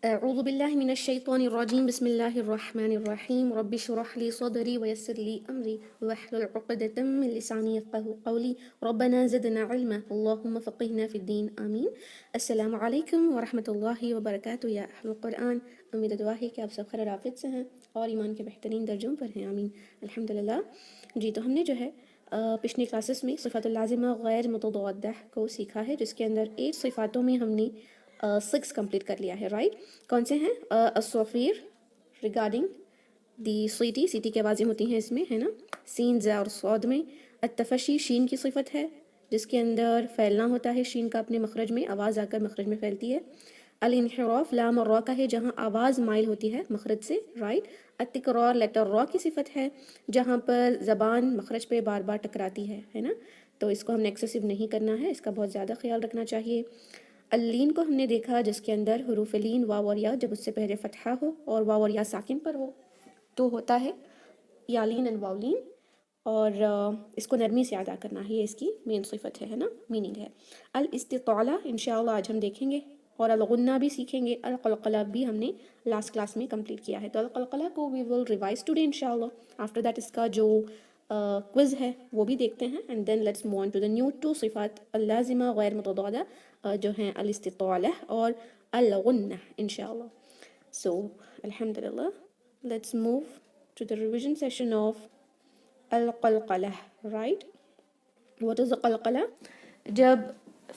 أعوذ بالله من الشيطان الرجيم بسم الله الرحمن الرحيم رب اشرح لي صدري ويسر لي أمري واحلل عقدة من لساني يفقهوا قولي ربنا زدنا علما اللهم فقهنا في الدين آمین. السلام علیکم ورحمۃ اللہ وبرکاتہ یا اہل القرآن. امید دعا ہے کہ آپ سب خیر عافیت سے ہیں اور ایمان کے بہترین درجوں پر ہیں. آمین الحمدللہ. جی تو ہم نے جو ہے پچھلی کلاسز میں صفات اللازمہ غیر متضادہ کو سیکھا ہے، جس کے اندر 8 صفاتوں میں ہم نے 6 کمپلیٹ کر لیا ہے. رائٹ، کون سے ہیں؟ الصفیر ریگارڈنگ دی سیٹی، سیٹی کی آوازیں ہوتی ہیں اس میں، ہے نا، سین زا اور صاد میں. التفشی شین کی صفت ہے جس کے اندر پھیلنا ہوتا ہے، شین کا اپنے مخرج میں، آواز آ کر مخرج میں پھیلتی ہے. الانحراف لام اور را کا ہے جہاں آواز مائل ہوتی ہے مخرج سے. رائٹ. التکرار لیٹر را کی صفت ہے جہاں پر زبان مخرج پہ بار بار ٹکراتی ہے نا، تو اس کو ہم نے ایکسیسو نہیں کرنا ہے، اس کا بہت زیادہ خیال رکھنا چاہیے. اللین کو ہم نے دیکھا جس کے اندر حروف لین واو اور یا، جب اس سے پہلے فتحہ ہو اور واو اور یا ساکن پر ہو تو ہوتا ہے یالین اینڈ واولین، اور اس کو نرمی سے ادا کرنا ہے، یہ اس کی مین صفت ہے نا، میننگ ہے. الاستطالہ انشاءاللہ آج ہم دیکھیں گے، اور الغنہ بھی سیکھیں گے. القلقلہ بھی ہم نے لاسٹ کلاس میں کمپلیٹ کیا ہے، تو القلقلہ کو وی ول ریوائز ٹوڈے انشاءاللہ. آفٹر دیٹ اس کا جو کوئز ہے وہ بھی دیکھتے ہیں، and then let's move on to the new 2 صفات اللازمہ غیر متضادہ جو ہیں الاستطالہ اور الغنہ انشاءاللہ. سو الحمدللہ let's move to the revision session of القلقلہ. رائٹ، واٹ از القلقلہ؟ جب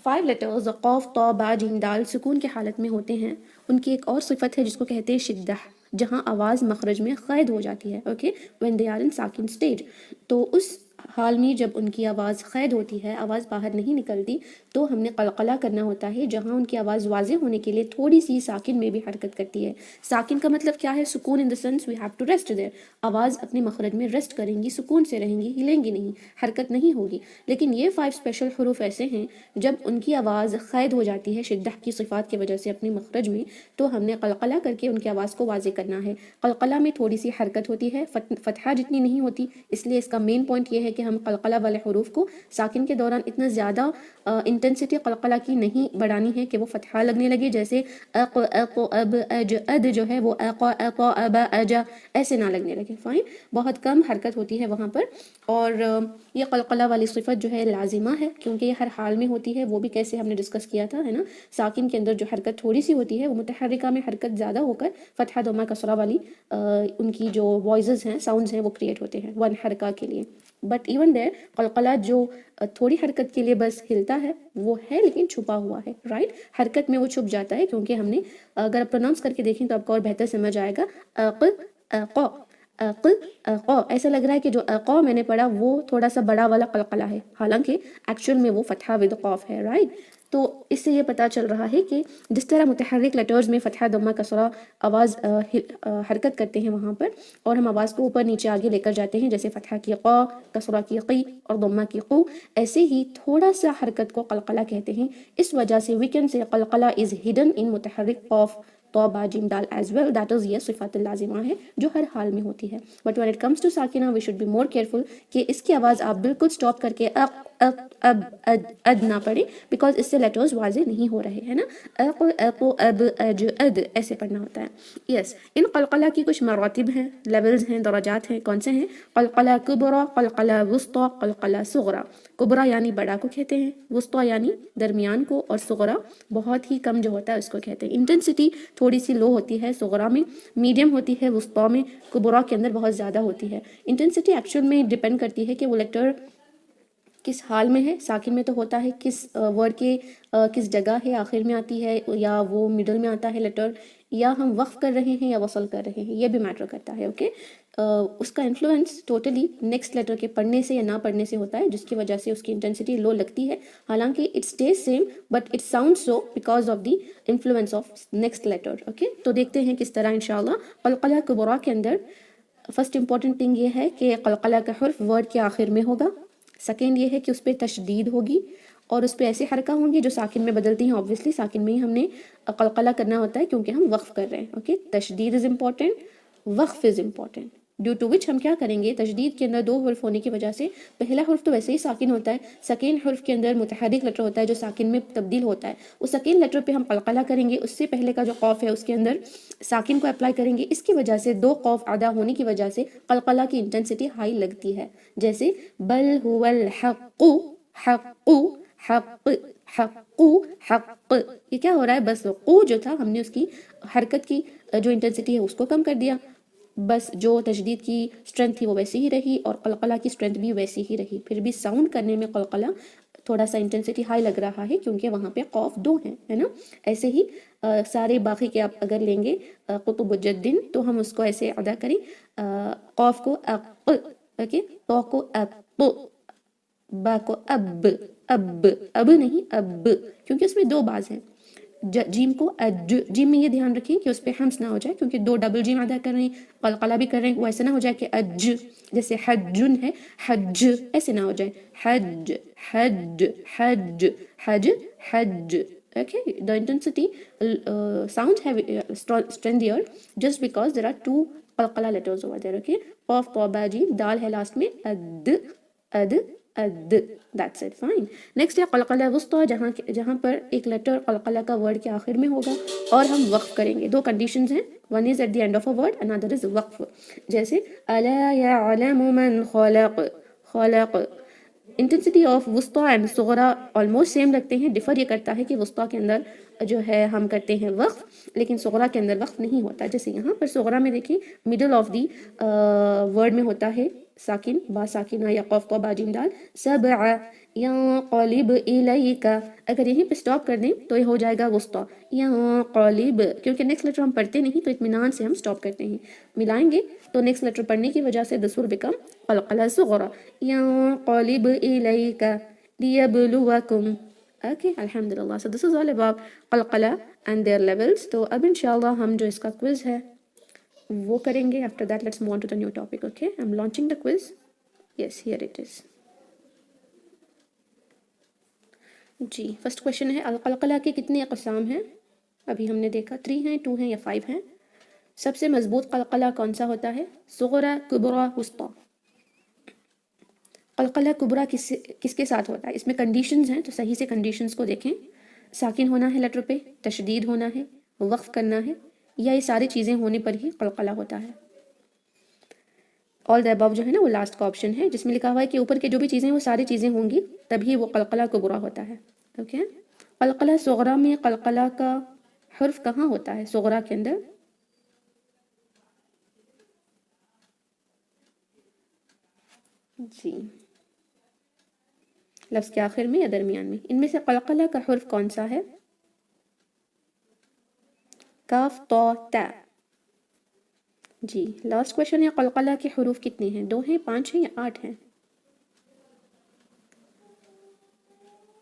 5 لیٹرز قاف طا با جیم دال سکون کی حالت میں ہوتے ہیں، ان کی ایک اور صفت ہے جس کو کہتے ہیں شدہ، جہاں آواز مخرج میں قید ہو جاتی ہے. Okay, when they are in ساکن stage، تو اس حال میں جب ان کی آواز قید ہوتی ہے، آواز باہر نہیں نکلتی، تو ہم نے قلقلہ کرنا ہوتا ہے جہاں ان کی آواز واضح ہونے کے لیے تھوڑی سی ساکن میں بھی حرکت کرتی ہے. ساکن کا مطلب کیا ہے؟ سکون، in the sense we have to rest there. آواز اپنے مخرج میں ریسٹ کریں گی، سکون سے رہیں گی، ہلیں گی نہیں، حرکت نہیں ہوگی. لیکن یہ 5 اسپیشل حروف ایسے ہیں جب ان کی آواز قید ہو جاتی ہے شدہ کی صفات کی وجہ سے اپنے مخرج میں، تو ہم نے قلقلہ کر کے ان کی آواز کو واضح کرنا ہے. قلقلہ میں تھوڑی سی حرکت ہوتی ہے، فتحہ جتنی نہیں ہوتی، اس لیے اس کا مین پوائنٹ یہ ہے کہ ہم قلقلہ والے حروف کو ساکن کے دوران اتنا زیادہ انٹینسٹی قلقلہ کی نہیں بڑھانی ہے کہ وہ فتحہ لگنے لگے، جیسے اق اق اب اج اد جو ہے وہ اق اق اب اجا ایسے نہ لگنے لگے. فائن، بہت کم حرکت ہوتی ہے وہاں پر. اور یہ قلقلہ والی صفت جو ہے لازمہ ہے کیونکہ یہ ہر حال میں ہوتی ہے. وہ بھی کیسے ہم نے ڈسکس کیا تھا، ہے نا، ساکن کے اندر جو حرکت تھوڑی سی ہوتی ہے وہ متحرکہ میں حرکت زیادہ ہو کر فتحہ ضمہ کسرہ والی ان کی جو وائسز ہیں، ساؤنڈز ہیں، وہ کریٹ ہوتے ہیں ون حرکہ کے لیے. بٹ ایون دیر قلقلہ جو تھوڑی حرکت کے لیے بس ہلتا ہے وہ ہے لیکن چھپا ہوا ہے. رائٹ، حرکت میں وہ چھپ جاتا ہے کیونکہ ہم نے اگر آپ پروناؤنس کر کے دیکھیں تو آپ کو اور بہتر سمجھ آئے گا. اق اق اق اق ایسا لگ رہا ہے کہ جو اقا میں نے پڑھا وہ تھوڑا سا بڑا والا قلقلہ ہے، حالانکہ ایکچوئل میں وہ فتحہ ود قاف ہے. رائٹ، تو اس سے یہ پتہ چل رہا ہے کہ جس طرح متحرک لیٹرز میں فتحہ ضمہ کسرہ آواز حرکت کرتے ہیں وہاں پر، اور ہم آواز کو اوپر نیچے آگے لے کر جاتے ہیں، جیسے فتحہ کی قا، کسرہ کی قی اور ضمہ کی قو، ایسے ہی تھوڑا سا حرکت کو قلقلہ کہتے ہیں. اس وجہ سے we can say قلقلہ is hidden in متحرک قاف طا با جیم دال ایز ویل. دیٹ از یہ صفات لازمہ ہے جو ہر حال میں ہوتی ہے. But when it comes to ساکنہ we should be more careful کہ اس کی آواز آپ بالکل سٹاپ کر کے اق اق اب اد اد نہ پڑھیں، بیکاز اس سے لیٹرز واضح نہیں ہو رہے ہیں نا. اق اق اب اج اد ایسے پڑھنا ہوتا ہے. یس، ان قلقلہ کی کچھ مراتب ہیں، لیولز ہیں، درجات ہیں. کون سے ہیں؟ قلقلہ کبرا، قلقلہ وسطی، قلقلہ صغرا. کبرا یعنی بڑا کو کہتے ہیں، وسطی یعنی درمیان کو، اور صغرا بہت ہی کم جو ہوتا ہے اس کو کہتے ہیں. انٹینسٹی تھوڑی سی لو ہوتی ہے صغرا میں، میڈیم ہوتی ہے وسطی میں، کبرا کے اندر بہت زیادہ ہوتی ہے. انٹینسٹی ایکچوئل میں ڈیپینڈ کرتی ہے کہ وہ لیٹر کس حال میں ہے. ساکن میں تو ہوتا ہے کس ورڈ کے کس جگہ ہے، آخر میں آتی ہے یا وہ مڈل میں آتا ہے لیٹر، یا ہم وقف کر رہے ہیں یا وصل کر رہے ہیں، یہ بھی میٹر کرتا ہے. اوکے، اس کا انفلوئنس ٹوٹلی نیکسٹ لیٹر کے پڑھنے سے یا نہ پڑھنے سے ہوتا ہے، جس کی وجہ سے اس کی انٹینسٹی لو لگتی ہے. حالانکہ it stays same but it sound so because of the influence of next letter. Okay, تو دیکھتے ہیں کس طرح انشاءاللہ. قلقلہ کبرا کے اندر فرسٹ امپورٹنٹ تھنگ یہ ہے کہ قلقلہ کا حرف ورڈ کے آخر میں ہوگا. سیکنڈ یہ ہے کہ اس پہ تشدید ہوگی، اور اس پہ ایسے حرکہ ہوں گے جو ساکن میں بدلتی ہیں. آبویسلی ساکن میں ہی ہم نے قلقلہ کرنا ہوتا ہے کیونکہ ہم وقف کر رہے ہیں. اوکے، تشدید از امپورٹنٹ، وقف از امپورٹنٹ. ڈیو ٹو وچ ہم کیا کریں گے، تشدید کے اندر دو حرف ہونے کی وجہ سے پہلا حرف تو ویسے ہی ساکن ہوتا ہے، سیکنڈ حرف کے اندر متحرک لیٹر ہوتا ہے جو ساکن میں تبدیل ہوتا ہے، اس سیکنڈ لیٹر پہ ہم قلقلہ کریں گے، اس سے پہلے کا جو قوف ہے اس کے اندر ساکن کو اپلائی کریں گے، اس کی وجہ سے دو قوف ادا ہونے کی وجہ سے قلقلہ کی انٹینسٹی ہائی لگتی ہے، جیسے بل هو الحق، حق حق حق حق، یہ کیا ہو رہا ہے، بس قو جو تھا ہم نے اس کی حرکت کی جو انٹینسٹی ہے اس کو کم کر دیا، بس جو تشدید کی اسٹرینتھ تھی وہ ویسی ہی رہی اور قلقلہ کی اسٹرینتھ بھی ویسی ہی رہی، پھر بھی ساؤنڈ کرنے میں قلقلہ تھوڑا سا انٹینسٹی ہائی لگ رہا ہے کیونکہ وہاں پہ قوف دو ہیں، ہے نا. ایسے ہی سارے باقی کے آپ اگر لیں گے قطب الجدن تو ہم اس کو ایسے ادا کریں، قوف کو اق، اوکے، تو کو اق، با کو اب، اب نہیں اب، کیونکہ اس میں دو باز ہیں، جیم کو اج، جیم میں یہ دھیان رکھیں کہ اس پہ حمس نہ ہو جائے کیونکہ دو ڈبل جیم ادا کر رہے ہیں، قلقلہ بھی کر رہے ہیں، وہ ایسا نہ ہو جائے کہ اج، جیسے حجن ہے حج، ایسے نہ ہو جائے حج حج حج حج حج. Okay, the intensity sounds have strengthier just because there are two qalqala letters over there. Okay, qaf ta ba jim, dal ہے last میں ad ad ad. That's it, fine. Next ہے قلقلہ وسطی، جہاں پر ایک لیٹر قلقلہ کا ورڈ کے آخر میں ہوگا اور ہم وقف کریں گے. دو کنڈیشنز ہیں، one is at the end of a word, another is وقف. جیسے الا يعلم من خلق، خلق. انٹینسٹی آف وسطی اینڈ صغرا آلموسٹ سیم رکھتے ہیں، ڈفر یہ کرتا ہے کہ وسطی کے اندر جو ہے ہم کرتے ہیں وقف لیکن صغرا کے اندر وقف نہیں ہوتا. جیسے یہاں پر صغرا میں دیکھیں مڈل آف دی ورڈ میں ہوتا ہے ساکن، با ساکنہ یا قوف تو با جیم دال، سبع ینقلب الیک، اگر یہیں پہ سٹاپ کر دیں تو یہ ہو جائے گا وسطی ینقلب، کیونکہ نیکسٹ لیٹر ہم پڑھتے نہیں تو اطمینان سے ہم سٹاپ کرتے ہیں، ملائیں گے تو نیکسٹ لیٹر پڑھنے کی وجہ سے دس ول بیکم قلقلہ صغرا ینقلب الیک لیبلوکم. اوکے الحمدللہ. So this is all about قلقلہ and their levels. تو اب انشاءاللہ ہم جو اس کا کوئز ہے وہ کریں گے. after that let's move on to the new topic. okay, I'm launching the quiz. yes, here it is. جی فرسٹ کویشچن ہے القلقلہ کے کتنے اقسام ہیں؟ ابھی ہم نے دیکھا 3 ہیں، 2 ہیں یا 5 ہیں. سب سے مضبوط قلقلہ کون سا ہوتا ہے؟ صغرا، کبرا، وسطی. قلقلہ کبرا کس کے ساتھ ہوتا ہے؟ اس میں کنڈیشنز ہیں تو صحیح سے کنڈیشنز کو دیکھیں. ساکن ہونا ہے لیٹر پہ، تشدید ہونا ہے، وقف کرنا ہے، یا یہ ساری چیزیں ہونے پر ہی قلقلہ ہوتا ہے. آل دی ابو جو ہے نا وہ لاسٹ کا آپشن ہے جس میں لکھا ہوا ہے کہ اوپر کے جو بھی چیزیں وہ ساری چیزیں ہوں گی تبھی وہ قلقلہ کبرا ہوتا ہے. اوکے. قلقلہ صغرا میں قلقلہ کا حرف کہاں ہوتا ہے صغرا کے اندر؟ جی لفظ کے آخر میں یا درمیان میں. ان میں سے قلقلہ کا حرف کون سا ہے؟ کاف، طا، تا. جی لاسٹ کویشچن ہے قلقلہ کے حروف کتنے ہیں؟ 2 ہیں، 5 ہیں یا 8 ہیں؟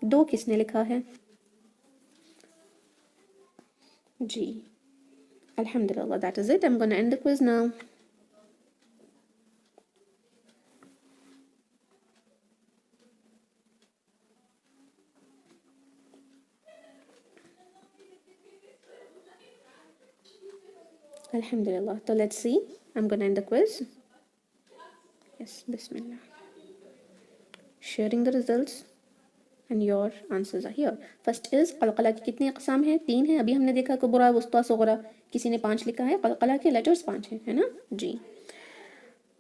2 کس نے لکھا ہے؟ جی الحمدللہ. that is it. I'm gonna end the quiz now. Alhamdulillah. So let's see. I'm gonna end the quiz. Yes, Bismillah. Sharing the results and your answers are here. First is قلقلہ کی کتنی اقسام ہیں؟ 3 ہیں. ابھی ہم نے دیکھا کبرا، وسطی، صغرا. کسی نے 5 لکھا ہے. قلقلہ کے لیٹرز 5 ہیں، ہے نا جی.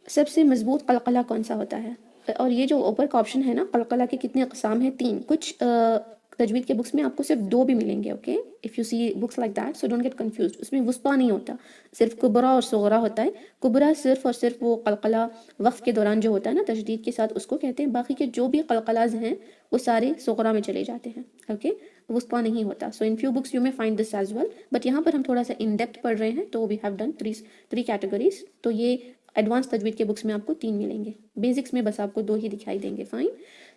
سب سے مضبوط قلقلہ کون سا ہوتا ہے؟ اور یہ جو اوپر کا آپشن ہے نا قلقلہ کے کتنے اقسام ہیں؟ 3. کچھ تجوید کے بکس میں آپ کو صرف 2 بھی ملیں گے. Okay if you see books like that so don't get confused. اس میں وسطی نہیں ہوتا، صرف کبرا اور صغرا ہوتا ہے. کبرا صرف اور صرف وہ قلقلہ وقف کے دوران جو ہوتا ہے نا تشدید کے ساتھ اس کو کہتے ہیں. باقی کے جو بھی قلقلاز ہیں وہ سارے صغرا میں چلے جاتے ہیں. اوکے وسطی نہیں ہوتا. So in few books you میں find this as well. But یہاں پر ہم تھوڑا سا ان ڈیپتھ پڑھ رہے ہیں تو وی ہیو ڈن 3 کیٹیگریز. تو یہ ایڈوانس تجوید کے بکس میں آپ کو 3 ملیں گے. بیسکس میں بس آپ کو 2 ہی دکھائی دیں گے. فائن.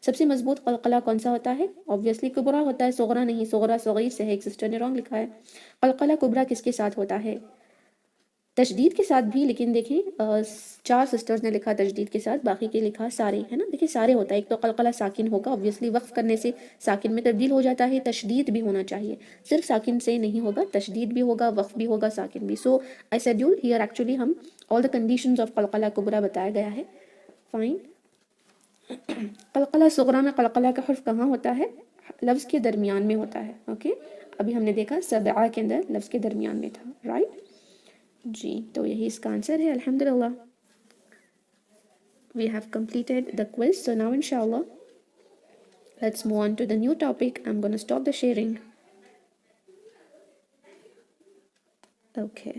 سب سے مضبوط قلقلہ کون سا ہوتا ہے؟ obviously کبرا ہوتا ہے، صغرا نہیں. صغرا صغیر سے ہے، ایک سسٹر نے رانگ لکھا ہے. قلقلہ کبرا کس کے ساتھ ہوتا ہے؟ تشدید کے ساتھ بھی، لیکن دیکھیں 4 سسٹرز نے لکھا تشدید کے ساتھ، باقی کے لکھا سارے، ہے نا. دیکھیں سارے ہوتا ہے، ایک تو قلقلہ ساکن ہوگا، obviously وقف کرنے سے ساکن میں تبدیل ہو جاتا ہے. تشدید بھی ہونا چاہیے، صرف ساکن سے نہیں ہوگا، تشدید بھی ہوگا، وقف بھی ہوگا، ساکن بھی. So I said you here actually ہم آل دا کنڈیشنز آف قلقلہ کبریٰ بتایا گیا ہے. فائن. قلقلہ صغریٰ میں قلقلہ کا حرف کہاں ہوتا ہے؟ لفظ کے درمیان میں ہوتا ہے. اوکے، ابھی ہم نے دیکھا سبعہ کے اندر لفظ کے درمیان میں تھا، رائٹ. جی تو یہی اس کا آنسر ہے. الحمدللہ we have completed the quiz. So now inshallah let's move on to the new topic. I'm going to stop the sharing. Okay,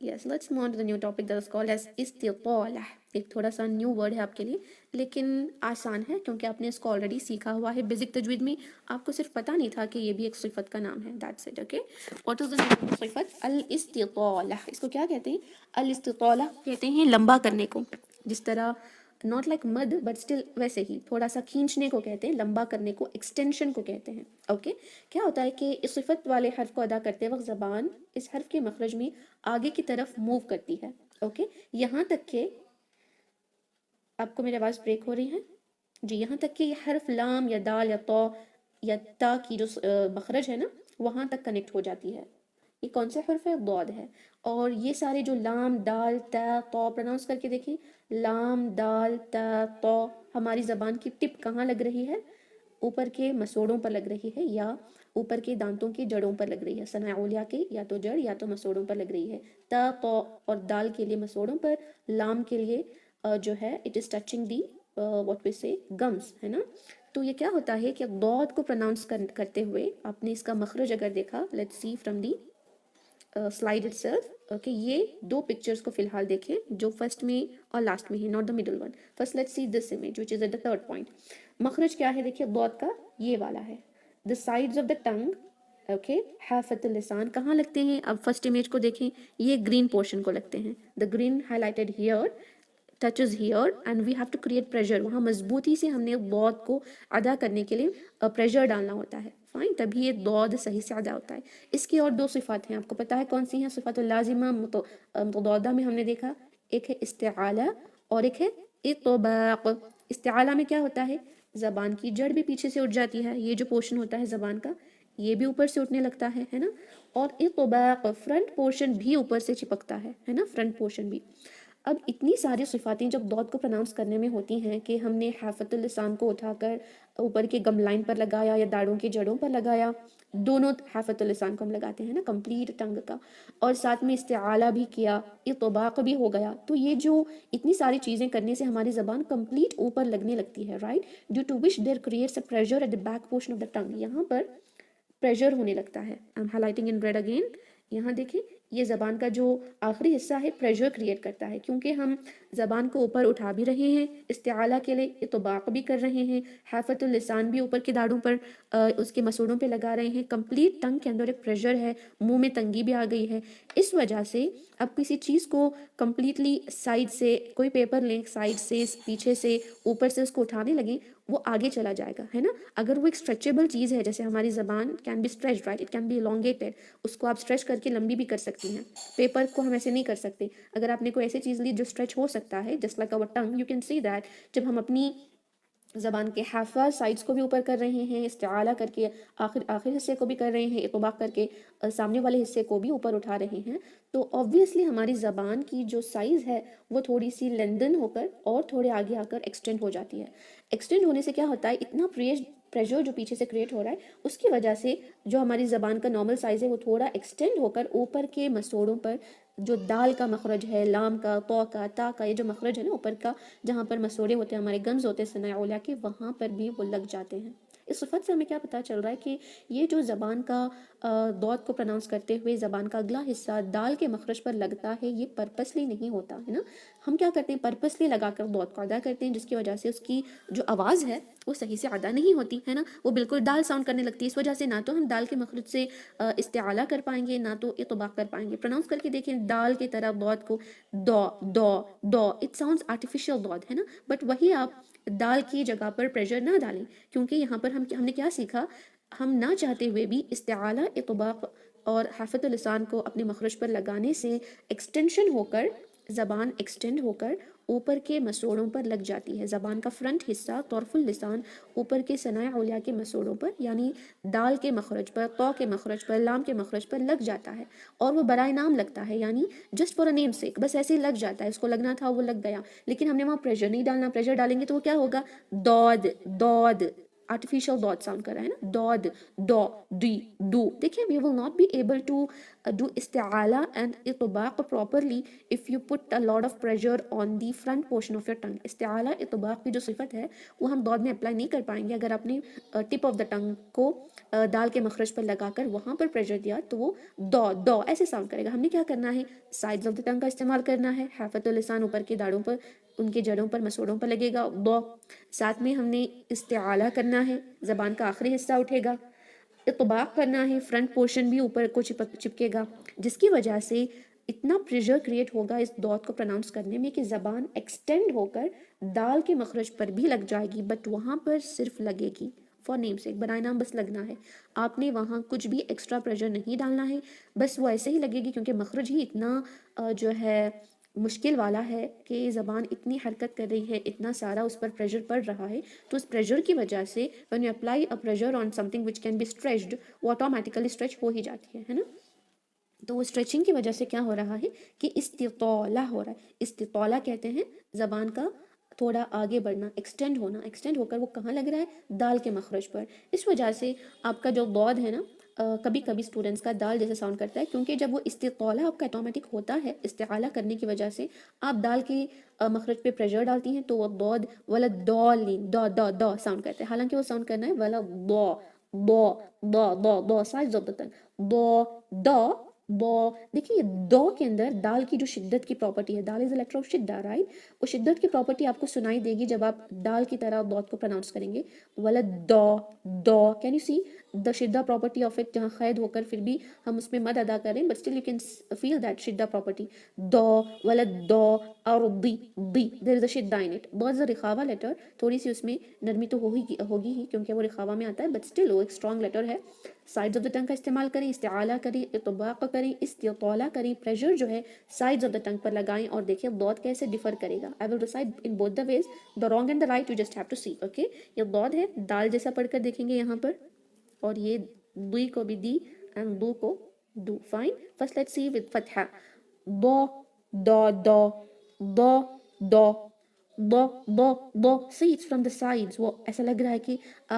yes, let's move on to the new topic that is called as استطالہ. ایک تھوڑا سا new word ہے آپ کے لیے، لیکن آسان ہے کیونکہ آپ نے اس کو آلریڈی سیکھا ہوا ہے بیسک تجوید میں. آپ کو صرف پتہ نہیں تھا کہ یہ بھی ایک صفت کا نام ہے. That's it. Okay, what is the name of صفت؟ الاستطالہ. اس کو کیا کہتے ہیں؟ الاستطالہ کہتے ہیں لمبا کرنے کو. جس طرح ناٹ لائک مد بٹ اسٹل ویسے ہی تھوڑا سا کھینچنے کو کہتے ہیں، لمبا کرنے کو ایکسٹینشن کو کہتے ہیں. اوکے، کیا ہوتا ہے کہ اس صفت والے حرف کو ادا کرتے وقت زبان اس حرف کے مخرج میں آگے کی طرف موو کرتی ہے. اوکے، یہاں تک کہ آپ کو میری آواز بریک ہو رہی ہے جی، یہاں تک کہ یہ حرف لام یا دال یا تو یا تا کی جو مخرج ہے نا وہاں تک کنیکٹ ہو جاتی ہے. یہ کون سا حرف ہے؟ ضاد ہے. اور یہ سارے جو لام دال تا تو پروناؤنس کر کے دیکھیں، لام دال تا تو ہماری زبان کی ٹپ کہاں لگ رہی ہے؟ اوپر کے مسوڑوں پر لگ رہی ہے یا اوپر کے دانتوں کی جڑوں پر لگ رہی ہے. ثناء اولیاء کے یا تو جڑ یا تو مسوڑوں پر لگ رہی ہے. تا تو اور دال کے لیے مسوڑوں پر، لام کے لیے جو ہے it is touching the what we say gums, ہے نا. تو یہ کیا ہوتا ہے کہ ضاد کو پروناؤنس کرتے ہوئے آپ نے اس کا مخرج اگر دیکھا، let's see from the slide it self. Okay, یہ 2 پکچرز کو فی الحال دیکھیں جو فرسٹ میں اور لاسٹ میں ہے، not the middle one. First let's see this image which is at the third point. مخرج کیا ہے؟ دیکھیے ضاد کا یہ والا ہے. The sides of the tongue, okay, حافت اللسان کہاں لگتے ہیں؟ اب فرسٹ امیج کو دیکھیں، یہ گرین پورشن کو لگتے ہیں. The green highlighted here touches here and we have to create pressure. وہاں مضبوطی سے ہم نے ضاد کو ادا کرنے کے لیے پریشر ڈالنا ہوتا ہے. فائن، تبھی یہ ضاد صحیح سے ادا ہوتا ہے. اس کی اور 2 صفات ہیں، آپ کو پتہ ہے کون سی ہیں؟ صفات اللازمہ متضادہ میں ہم نے دیکھا، ایک ہے استعالہ اور ایک ہے اطباق. استعالہ میں کیا ہوتا ہے؟ زبان کی جڑ بھی پیچھے سے اٹھ جاتی ہے، یہ جو پورشن ہوتا ہے زبان کا یہ بھی اوپر سے اٹھنے لگتا ہے نا. اور اطباق فرنٹ پورشن بھی اوپر سے چپکتا ہے نا، فرنٹ پورشن بھی. اب اتنی ساری صفاتیں جب ضاد کو پروناؤنس کرنے میں ہوتی ہیں کہ ہم نے حافت اللسان کو اٹھا کر اوپر کے گم لائن پر لگایا یا داڑوں کی جڑوں پر لگایا، دونوں حافت اللسان کو ہم لگاتے ہیں نا، کمپلیٹ ٹنگ کا، اور ساتھ میں استعالہ بھی کیا، اطباق بھی ہو گیا. تو یہ جو اتنی ساری چیزیں کرنے سے ہماری زبان کمپلیٹ اوپر لگنے لگتی ہے، right. Due to which there creates a pressure at the back portion of the tongue. یہاں پر پریشر ہونے لگتا ہے. I am highlighting in red again. یہاں دیکھیں یہ زبان کا جو آخری حصہ ہے پریشر کریٹ کرتا ہے، کیونکہ ہم زبان کو اوپر اٹھا بھی رہے ہیں استعالہ کے لیے، اطباق بھی کر رہے ہیں، حافت اللسان بھی اوپر کے داڑوں پر اس کے مسوڑوں پہ لگا رہے ہیں. کمپلیٹ ٹنگ کے اندر ایک پریشر ہے، منہ میں تنگی بھی آ گئی ہے. اس وجہ سے اب کسی چیز کو کمپلیٹلی سائڈ سے، کوئی پیپر لیں، سائڈ سے، پیچھے سے، اوپر سے اس کو اٹھانے لگیں، وہ آگے چلا جائے گا، ہے نا. اگر وہ ایک اسٹریچیبل چیز ہے، جیسے ہماری زبان can be stretch, right, it can be elongated، اس کو آپ اسٹریچ کر کے لمبی بھی کر سکتی ہیں. پیپر کو ہم ایسے نہیں کر سکتے. اگر آپ نے کوئی ایسی چیز لی جو اسٹریچ ہو سکتا ہے، just like our tongue، you can see that جب ہم اپنی زبان کے حافظ سائڈس کو بھی اوپر کر رہے ہیں، استعالہ کر کے آخر حصے کو بھی کر رہے ہیں، اطباق کر کے سامنے والے حصے کو بھی اوپر اٹھا رہے ہیں، تو obviously ہماری زبان کی جو سائز ہے وہ تھوڑی سی لیندن ہو کر اور تھوڑے آگے آ کر ایکسٹینڈ ہو جاتی ہے. ایکسٹینڈ ہونے سے کیا ہوتا ہے؟ اتنا پریشر جو پیچھے سے کریٹ ہو رہا ہے اس کی وجہ سے جو ہماری زبان کا نارمل سائز ہے وہ تھوڑا ایکسٹینڈ ہو کر اوپر کے مسوڑوں پر، جو دال کا مخرج ہے، لام کا، تو کا، تا کا، یہ جو مخرج ہے نا اوپر کا، جہاں پر مسوڑے ہوتے ہیں، ہمارے گمز ہوتے ہیں ثناء اولیاء کے، وہاں پر بھی وہ لگ جاتے ہیں. اس صفت سے ہمیں کیا پتہ چل رہا ہے کہ یہ جو زبان کا ضاد کو پروناؤنس کرتے ہوئے زبان کا اگلا حصہ دال کے مخرج پر لگتا ہے، یہ پرپسلی نہیں ہوتا ہے نا. ہم کیا کرتے ہیں؟ پرپسلی لگا کر ضاد کو ادا کرتے ہیں، جس کی وجہ سے اس کی جو آواز ہے وہ صحیح سے ادا نہیں ہوتی ہے نا، وہ بالکل دال ساؤنڈ کرنے لگتی ہے. اس وجہ سے نہ تو ہم دال کے مخرج سے استعالہ کر پائیں گے، نہ تو اطباق کر پائیں گے. پروناؤنس کر کے دیکھیں دال کی طرح ضاد کو، دو دو دو، اٹ ساؤنڈز آرٹیفیشیل ضاد، ہے نا. بٹ وہی آپ دال کی جگہ پر پریشر نہ ڈالیں، کیونکہ یہاں پر ہم نے کیا سیکھا؟ ہم نہ چاہتے ہوئے بھی استعالہ، اطباق اور حافۃ اللسان کو اپنے مخرج پر لگانے سے ایکسٹینشن ہو کر زبان ایکسٹینڈ ہو کر اوپر کے مسوڑوں پر لگ جاتی ہے. زبان کا فرنٹ حصہ طرف اللسان اوپر کے ثنائے علیا کے مسوڑوں پر یعنی دال کے مخرج پر، طا کے مخرج پر، لام کے مخرج پر لگ جاتا ہے اور وہ برائے نام لگتا ہے، یعنی جسٹ فار اے نیم سیک، بس ایسے ہی لگ جاتا ہے. اس کو لگنا تھا وہ لگ گیا، لیکن ہم نے وہاں پریشر نہیں ڈالنا. پریشر ڈالیں گے تو وہ کیا ہوگا؟ دود دود آرٹیفیشل دود ساؤنڈ کر رہا ہے نا، دود دو دی دو. دیکھیں we will not be able to do استعالہ and اطباق properly if you put a lot of pressure on the front portion of your tongue. استعالہ اطباق کی جو صفت ہے وہ ہم دود میں اپلائی نہیں کر پائیں گے اگر آپ نے ٹپ آف دا ٹنگ کو دال کے مخرج پر لگا کر وہاں پر پریشر دیا تو وہ دو دو ایسے ساؤنڈ کرے گا. ہم نے کیا کرنا ہے؟ سائڈز آف دا ٹنگ کا استعمال کرنا ہے. حافۃ اللسان اوپر کی داڑھوں پر، ان کے جڑوں پر، مسوڑوں پر لگے گا دو. ساتھ میں ہم نے استعالہ کرنا ہے، زبان کا آخری حصہ اٹھے گا. اطباق کرنا ہے، فرنٹ پورشن بھی اوپر کو چپکے گا، جس کی وجہ سے اتنا پریشر کریٹ ہوگا اس دود کو پروناؤنس کرنے میں کہ زبان ایکسٹینڈ ہو کر دال کے مخرج پر بھی لگ جائے گی، بٹ وہاں پر صرف لگے گی فار نیم سے، برائے نام بس لگنا ہے. آپ نے وہاں کچھ بھی ایکسٹرا پریشر نہیں ڈالنا ہے، بس وہ ایسے ہی لگے گی کیونکہ مخرج ہی اتنا جو ہے مشکل والا ہے کہ زبان اتنی حرکت کر رہی ہے، اتنا سارا اس پر پریشر پڑ رہا ہے. تو اس پریشر کی وجہ سے when you apply a pressure on something which can be stretched وہ automatically stretch ہو ہی جاتی ہے نا. تو وہ اسٹریچنگ کی وجہ سے کیا ہو رہا ہے کہ استطالہ ہو رہا ہے. استطالہ کہتے ہیں زبان کا تھوڑا آگے بڑھنا، ایکسٹینڈ ہونا. ایکسٹینڈ ہو کر وہ کہاں لگ رہا ہے؟ دال کے مخرج پر. اس وجہ سے آپ کا جو دود ہے نا کبھی کبھی اسٹوڈنٹس کا دال جیسا ساؤنڈ کرتا ہے، کیونکہ جب وہ استطالہ آپ کا آٹومیٹک ہوتا ہے استعالہ کرنے کی وجہ سے آپ دال کے مخرج پہ پریشر ڈالتی ہیں تو وہ دود ولا دالین دو دو دو ساؤنڈ کرتا ہے، حالانکہ وہ ساؤنڈ کرنا ہے ولا دو دو دو دو دو سائز آف دا ٹنگ دو دو دو. دیکھیں یہ دو کے اندر دال کی جو شدت کی پراپرٹی ہے، دال از الیکٹر آف شدہ رائٹ، وہ شدت کی پراپرٹی آپ کو سنائی دے گی جب آپ دال کی طرح دود کو پروناؤنس کریں گے ولا دو دو. کین یو سی دا شدہ پراپرٹی آف اٹ، جہاں قید ہو کر پھر بھی ہم اس میں مد ادا کریں but still you can feel that شدہ پراپرٹی. دو ولا دو اور دی دی دیر از اے شدہ in it. Do is a رخاوہ letter, تھوڑی سی اس میں نرمی تو ہوگی ہی کیونکہ وہ رخاوہ میں آتا ہے، بٹ اسٹل وہ ایک اسٹرانگ لیٹر ہے. سائڈز آف دا ٹنگ کا استعمال کریں، استعالہ کریں، اطباق کریں، استطالہ کریں. پریشر جو ہے سائڈز آف دا ٹنگ پر لگائیں اور دیکھیں دود کیسے ڈیفر کرے گا. I will decide in both the ways, the wrong and the right, you just have to see. Okay یہ دود ہے، دال جیسا پڑھ کر دیکھیں گے یہاں پر، اور یہ دی کو بھی دی اینڈ دو کو دو. Fine. First let's see with فتحہ. دو دو دو دو دو دو دو دو. See it's from the sides. وہ ایسا لگ رہا ہے کہ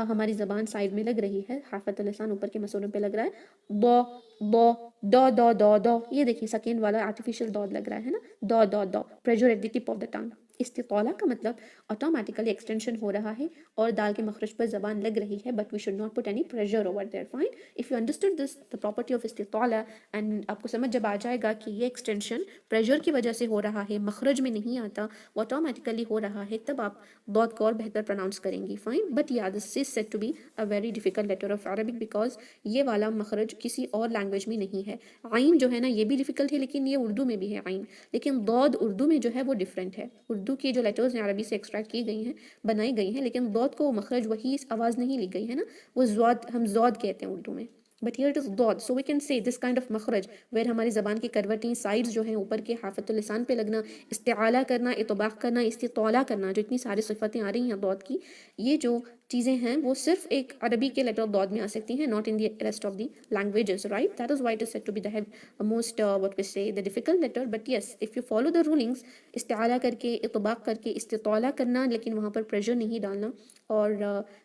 ہماری زبان سائڈ میں لگ رہی ہے، حافظ اللسان اوپر کے مسوروں پہ لگ رہا ہے. دو دو دو دو دو دو. یہ دیکھیں سیکنڈ والا آرٹیفیشل دود لگ رہا ہے نا، دو دو دو. Pressure at the tip of the tongue. استطالہ کا مطلب آٹومیٹیکلی ایکسٹینشن ہو رہا ہے اور دال کے مخرج پر زبان لگ رہی ہے، but we should not put any pressure over there. Fine. If you understood this the property of استطالہ اینڈ آپ کو سمجھ جب آ جائے گا کہ یہ ایکسٹینشن پریشر کی وجہ سے ہو رہا ہے، مخرج میں نہیں آتا، وہ آٹومیٹیکلی ہو رہا ہے، تب آپ دود کو اور بہتر پروناؤنس کریں گی. فائن. بٹ یا this is said to be a very difficult letter of Arabic because یہ والا مخرج کسی اور لینگویج میں نہیں ہے. عین جو ہے نا یہ بھی ڈیفیکلٹ ہے، لیکن یہ اردو میں بھی ہے عین، لیکن دود اردو میں جو ہے وہ ڈفرینٹ ہے. اردو کی جو لیٹرز ہیں عربی سے ایکسٹریکٹ کی گئی ہیں، بنائی گئی ہیں، لیکن دود کو مخرج وہی آواز نہیں لی گئی ہے نا، وہ زود ہم زود کہتے ہیں اردو میں. But here it is dod, so we can say this kind of مخرج where ہماری زبان کی کروٹیں سائڈز جو ہیں اوپر کے حافظ اللسان پہ لگنا، استعالہ کرنا، اطباق کرنا، استطالہ کرنا، جو اتنی ساری صفتیں آ رہی ہیں دود کی، یہ جو چیزیں ہیں وہ صرف ایک عربی کے لیٹر دود میں آ سکتی ہیں، not in the rest of the languages, right? That is why it is said to be the most what we say the difficult letter. But yes, if you follow the rulings، استعالہ کر کے، اطباق کر کے، استطالہ کرنا، لیکن وہاں پر pressure نہیں ڈالنا، اور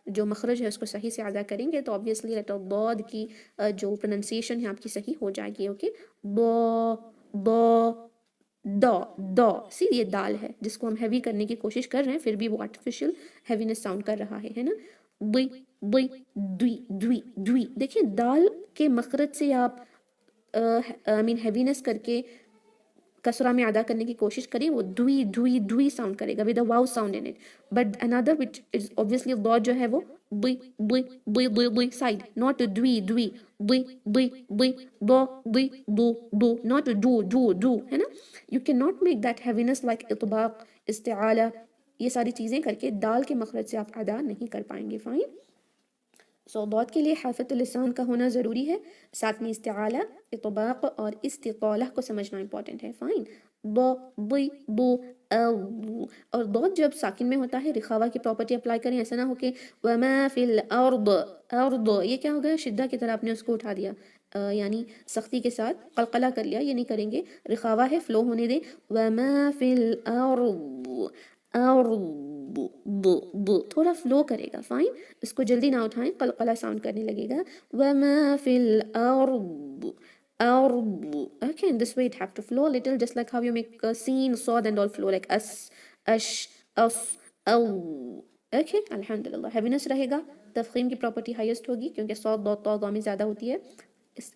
جو مخرج ہے اس کو صحیح سے ادا کریں گے تو obviously لیٹر دود کی جو پروننسیشن ہے آپ کی صحیح ہو جائے گی. اوکے دو دو دو دو. سی یہ دال ہے جس کو ہم ہیوی کرنے کی کوشش کر رہے ہیں، پھر بھی وہ آرٹیفیشل ہیوینس ساؤنڈ کر رہا ہے نا. دوی دوی دوی دوی دوی. دیکھیں دال کے مخرج سے آپ ہیوینس کر کے کسرہ میں ادا کرنے کی کوشش کریں، وہ دوی دوی دوی ساؤنڈ کرے گا ود اے واو sound in it. But another which is obviously دود جو ہے وہ دوی دوی دوی دوی دوی سائڈ، ناٹ دوی دوی دوی دوی دوی دو دوی دو دو، ناٹ دو دو دو، ہے نا. You can not make that heaviness like اطباق، استعالہ، یہ ساری چیزیں کر کے دال کے مخرج سے آپ ادا نہیں کر پائیں گے. فائن. سو ضاد کے لیے حافظ اللسان کا ہونا ضروری ہے، ساتھ میں استعالہ، اطباق اور استطالہ کو سمجھنا امپورٹنٹ ہے. فائن. ض ض ض او. اور ضاد جب ساکن میں ہوتا ہے رخاوہ کی پراپرٹی اپلائی کریں، ایسا نہ ہو کہ وما فی الارض ارض، یہ کیا ہو گیا، شدہ کی طرح آپ نے اس کو اٹھا دیا، یعنی سختی کے ساتھ قلقلہ کر لیا، یہ نہیں کریں گے. رخاوہ ہے، فلو ہونے دیں. وما فی الارض ارض، تھوڑا فلو کرے گا. فائن. اس کو جلدی نہ اٹھائیں، قلقلہ ساؤنڈ کرنے لگے گا. وما فی الارض ارض. Okay, in this way it have to flow a little, just like how you make seen, صاد and all flow like اس، اش، اس، او. Okay, الحمدللہ. ہیوینس رہے گا، تفخیم کی پراپرٹی ہائیسٹ ہوگی کیونکہ صاد ضاد طا ضا میں زیادہ ہوتی ہے.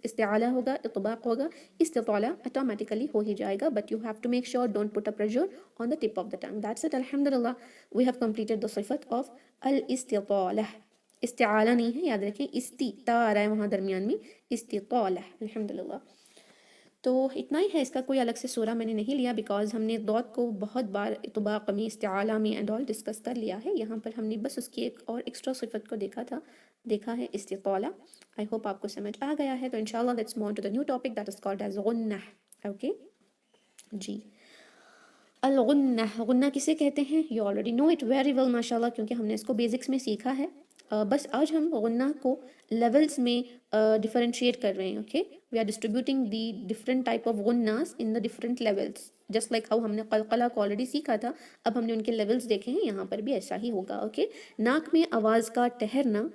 استعالہ ہوگا، اطباق ہوگا، استطالہ automatically ہو ہی جائے گا. But you have to make sure don't put a pressure on the tip of the tongue. That's it. الحمدللہ we have completed the صفت of الاستطالہ. استعالہ نہیں ہے، یاد رکھیں، تا آ رہا ہے وہاں درمیان میں، استطالہ. الحمدللہ. تو اتنا ہی ہے، اس کا کوئی الگ سے سورہ میں نے نہیں لیا بیکاز ہم نے ضاد کو بہت بار اطباق میں، استعالہ میں اینڈ آل ڈسکس کر لیا ہے. یہاں پر ہم نے بس اس کی ایک اور ایکسٹرا صفت کو دیکھا ہے، استطالہ. آئی ہوپ آپ کو سمجھ آ گیا ہے. تو انشاءاللہ let's move on to the new topic that is called as غنہ. اوکے جی. الغنہ، غنہ کسے کہتے ہیں؟ You already know it very well ماشاءاللہ، کیونکہ ہم نے اس کو بیسکس میں سیکھا ہے. بس آج ہم غنہ کو لیولز میں ڈیفرینشیٹ کر رہے ہیں. Okay, we are distributing the different type of غناز in the different levels, just like how ہم نے قلقلہ کو آلریڈی سیکھا تھا، اب ہم نے ان کے لیولز دیکھے ہیں، یہاں پر بھی ایسا ہی ہوگا. اوکے، ناک میں آواز کا ٹھہرنا،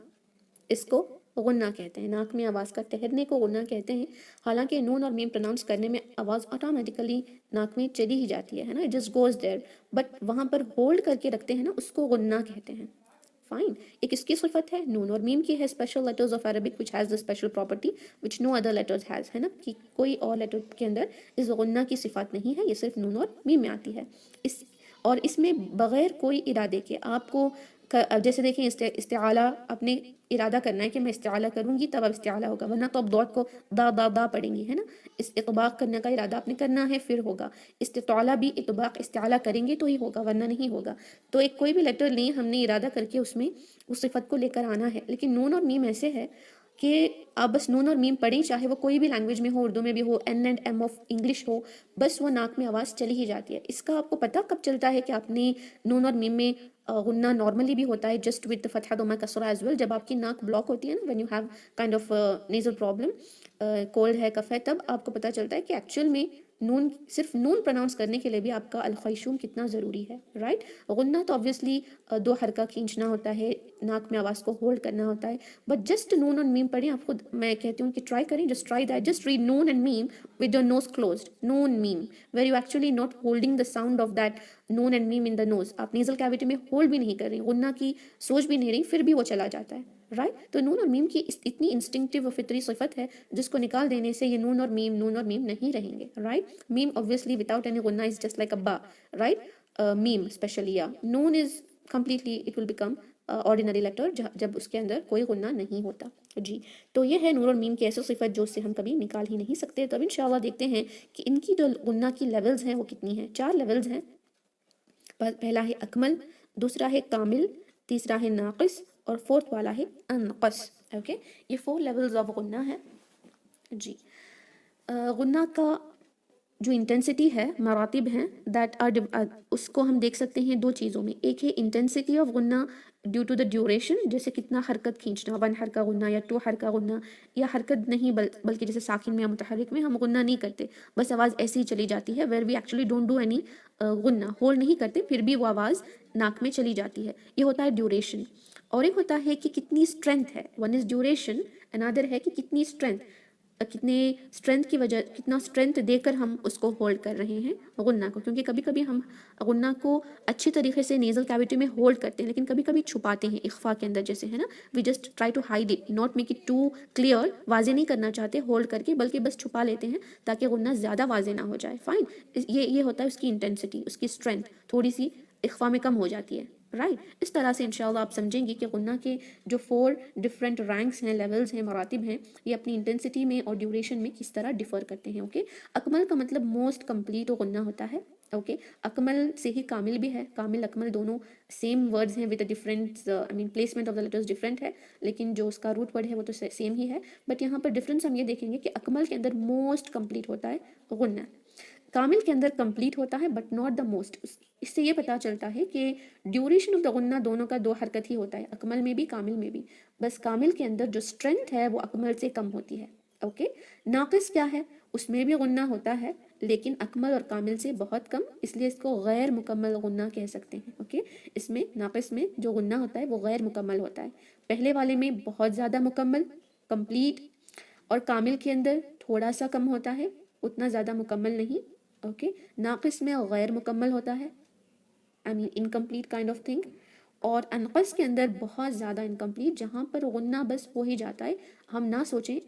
اس کو غنہ کہتے ہیں. ناک میں آواز کا ٹھہرنے کو غنہ کہتے ہیں. حالانکہ نون اور میم پروناؤنس کرنے میں آواز آٹومیٹیکلی ناک میں چلی ہی جاتی ہے نا، it just goes there, but وہاں پر ہولڈ کر کے رکھتے ہیں نا، اس کو غنہ کہتے ہیں. فائن. ایک اس کی صفت ہے، نون اور میم کی ہے، special letters of Arabic which has the special property which no other letters has، ہے نا، کہ کوئی اور لیٹر کے اندر اس غنہ کی صفات نہیں ہے، یہ صرف نون اور میم میں آتی ہے. اور اس میں بغیر کوئی ارادے کے آپ کو، جیسے دیکھیں استعالہ اپنے ارادہ کرنا ہے کہ میں استعالہ کروں گی تب اب استعالہ ہوگا، ورنہ تو اب ضاد کو دا پڑھیں گی، ہے نا. اس اطباق کرنے کا ارادہ آپ نے کرنا ہے پھر ہوگا. استطالہ بھی اطباق استعالہ کریں گے تو ہی ہوگا، ورنہ نہیں ہوگا. تو ایک کوئی بھی لیٹر لیں، ہم نے ارادہ کر کے اس میں اس صفت کو لے کر آنا ہے. لیکن نون اور میم ایسے ہے کہ آپ بس نون اور میم پڑھیں، چاہے وہ کوئی بھی لینگویج میں ہو، اردو میں بھی ہو، N and M of English ہو، بس وہ ناک میں آواز چلی ہی جاتی ہے. اس کا آپ کو پتہ کب چلتا ہے کہ آپ نے نون اور میم میں غنہ نارملی بھی ہوتا ہے جسٹ وتھ فتحہ ضمہ کسرہ ایز ویل، جب آپ کی ناک بلاک ہوتی ہے نا، when you have kind of nasal problem, cold ہے، کف ہے، تب آپ کو پتہ چلتا ہے کہ ایکچوئل میں نون، صرف نون پروناؤنس کرنے کے لیے بھی آپ کا الخیشوم کتنا ضروری ہے. رائٹ. غنہ تو obviously دو حرکہ کھینچنا ہوتا ہے، ناک میں آواز کو ہولڈ کرنا ہوتا ہے، بٹ جسٹ نون اور میم پڑھیں. آپ خود، میں کہتی ہوں کہ ٹرائی کریں، just try that, just read نون اینڈ میم ود یور نوز کلوزڈ. نون میم where you actually not holding the sound of that نون اینڈ میم ان دا نوز، آپ نیزل کیویٹی میں ہولڈ بھی نہیں کر رہی، غنہ کی سوچ بھی نہیں رہی، پھر بھی وہ چلا جاتا ہے. رائٹ. تو نون اور میم کی اتنی انسٹنکٹیو و فطری صفت ہے جس کو نکال دینے سے یہ نون اور میم نہیں رہیں گے. رائٹ. میم obviously without any غنہ is just like a ba. Right. میم اسپیشلی، یا نون از completely it will become ordinary letter جب اس کے اندر کوئی غنہ نہیں ہوتا. جی. تو یہ ہے نون اور میم کی ایسی صفت جو اس سے ہم کبھی نکال ہی نہیں سکتے. تو اب انشاءاللہ دیکھتے ہیں کہ ان کی جو غنہ کی لیولز ہیں وہ کتنی ہیں. 4 لیولز ہیں. پہلا ہے اکمل، دوسرا ہے کامل، تیسرا ہے ناقص، اور فورتھ والا ہے انقص. اوکے، یہ 4 لیولز آف غنہ ہے. جی. غنہ کا جو انٹینسٹی ہے، مراتب ہیں، دیٹ آر، اس کو ہم دیکھ سکتے ہیں 2 چیزوں میں. ایک ہے انٹینسٹی آف غنہ ڈیو ٹو دا ڈیوریشن، جیسے کتنا حرکت کھینچنا، 1 حرکہ غنہ یا 2 حرکہ غنہ، یا حرکت نہیں بلکہ جیسے ساکن میں یا متحرک میں ہم غنہ نہیں کرتے، بس آواز ایسی ہی چلی جاتی ہے، where we actually don't do any غنہ، ہولڈ نہیں کرتے، پھر بھی وہ آواز ناک میں چلی جاتی ہے. یہ ہوتا ہے ڈیوریشن. اور ایک ہوتا ہے کہ کتنی اسٹرینتھ ہے. ون از ڈیوریشن، انادر ہے کہ کتنی اسٹرینتھ، کتنا اسٹرینتھ دے کر ہم اس کو ہولڈ کر رہے ہیں غنہ کو. کیونکہ کبھی کبھی ہم غنہ کو اچھی طریقے سے نیزل کیویٹی میں ہولڈ کرتے ہیں، لیکن کبھی کبھی چھپاتے ہیں اخفا کے اندر، جیسے ہے نا، we just try to hide it, not make it too clear, واضح نہیں کرنا چاہتے ہولڈ کر کے، بلکہ بس چھپا لیتے ہیں تاکہ غنہ زیادہ واضح نہ ہو جائے. فائن. یہ ہوتا ہے اس کی انٹینسٹی، اس کی اسٹرینتھ تھوڑی سی اخفا میں کم ہو جاتی ہے. رائٹ. اس طرح سے انشاءاللہ آپ سمجھیں گے کہ غنہ کے جو 4 ڈفرینٹ رینکس ہیں، لیولز ہیں، مراتب ہیں، یہ اپنی انٹینسٹی میں اور ڈیوریشن میں کس طرح ڈیفر کرتے ہیں. اوکے. اکمل کا مطلب موسٹ کمپلیٹ غنہ ہوتا ہے. اوکے. اکمل سے ہی کامل بھی ہے. کامل اکمل دونوں سیم ورڈز ہیں with a different placement of the letters different ہے، لیکن جو اس کا روٹ ورڈ ہے وہ تو سیم ہی ہے. بٹ یہاں پر ڈفرینس ہم یہ دیکھیں گے کہ اکمل کے اندر موسٹ کمپلیٹ ہوتا ہے غنہ، کامل کے اندر کمپلیٹ ہوتا ہے بٹ ناٹ دا موسٹ. اس سے یہ پتا چلتا ہے کہ ڈیوریشن آف دا غنہ دونوں کا 2 حرکت ہی ہوتا ہے، اکمل میں بھی کامل میں بھی. بس کامل کے اندر جو اسٹرینتھ ہے وہ اکمل سے کم ہوتی ہے. اوکے. ناقص کیا ہے؟ اس میں بھی غنہ ہوتا ہے لیکن اکمل اور کامل سے بہت کم، اس لیے اس کو غیر مکمل غنہ کہہ سکتے ہیں. اوکے. اس میں ناقص میں جو غنہ ہوتا ہے وہ غیر مکمل ہوتا ہے. پہلے والے میں بہت زیادہ مکمل کمپلیٹ، اور کامل کے اندر تھوڑا سا کم ہوتا ہے، اتنا زیادہ مکمل نہیں. اوکے. ناقص میں غیر مکمل ہوتا ہے، incomplete kind of thing. اور انقص کے اندر بہت زیادہ انکمپلیٹ، جہاں پر غنہ بس ہو ہی جاتا ہے. ہم نہ سوچیں،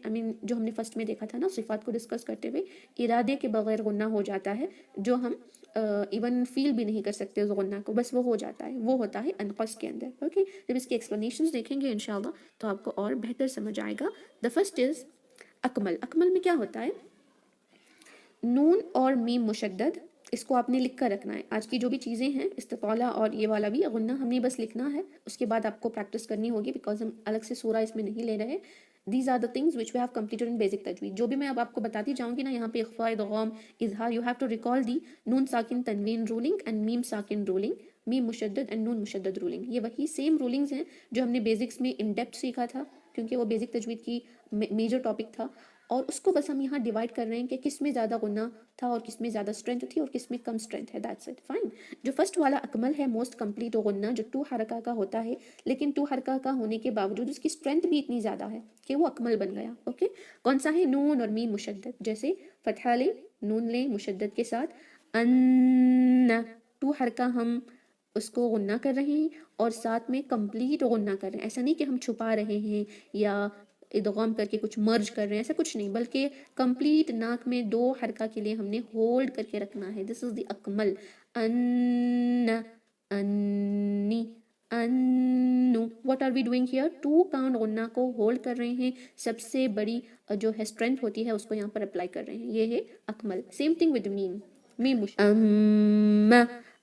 جو ہم نے فرسٹ میں دیکھا تھا نا صفات کو ڈسکس کرتے ہوئے، ارادے کے بغیر غنہ ہو جاتا ہے، جو ہم ایون فیل بھی نہیں کر سکتے اس غنہ کو، بس وہ ہو جاتا ہے، وہ ہوتا ہے انقص کے اندر. اوکے. جب اس کی ایکسپلینیشنز دیکھیں گے انشاءاللہ تو آپ کو اور بہتر سمجھ آئے گا. دا فرسٹ از اکمل. اکمل میں کیا ہوتا ہے؟ نون اور میم مشدد، اس کو آپ نے لکھ کر رکھنا ہے. آج کی جو بھی چیزیں ہیں استطالہ اور یہ والا بھی غنہ ہم نے بس لکھنا ہے، اس کے بعد آپ کو پریکٹس کرنی ہوگی بیکاز ہم الگ سے سورہ اس میں نہیں لے رہے. These are the things which we have completed in basic تجوید. جو بھی میں اب آپ کو بتاتی جاؤں گی نا، یہاں پہ اخفاء، ادغام، اظہار، you have to recall the نون ساکن تنوین رولنگ اینڈ میم ساکن رولنگ، میم مشدد اینڈ نون مشدد رولنگ. یہ وہی سیم رولنگز ہیں جو ہم نے بیسکس میں ان ڈیپتھ سیکھا تھا، کیونکہ وہ بیسک تجوید کی میجر ٹاپک تھا. اور اس کو بس ہم یہاں ڈیوائڈ کر رہے ہیں کہ کس میں زیادہ غنہ تھا اور کس میں زیادہ اسٹرینتھ تھی اور کس میں کم اسٹرینتھ ہے. That's it. فائن. جو فرسٹ والا اکمل ہے موسٹ کمپلیٹ غنہ، جو 2 حرکہ کا ہوتا ہے، لیکن 2 حرکہ کا ہونے کے باوجود اس کی اسٹرینتھ بھی اتنی زیادہ ہے کہ وہ اکمل بن گیا. اوکے. کون سا ہے؟ نون اور میم مشدد. جیسے فتحہ لیں، نون لیں مشدد کے ساتھ، ان 2 حرکہ ہم اس کو غنہ کر رہے ہیں اور ساتھ میں کمپلیٹ غنہ کر رہے ہیں. ایسا نہیں کہ ہم چھپا رہے ہیں یا ادغام کر کے کچھ مرج کر رہے ہیں، ایسا کچھ نہیں، بلکہ کمپلیٹ ناک میں 2 حرکہ کے لیے ہم نے ہولڈ کر کے رکھنا ہے. دس از دی اکمل. ان، انی، انو. What are we doing here? 2 count غنہ کو ہولڈ کر رہے ہیں. سب سے بڑی جو ہے اسٹرینتھ ہوتی ہے اس کو یہاں پر اپلائی کر رہے ہیں. یہ ہے اکمل. سیم تھنگ ود میم. میم ام،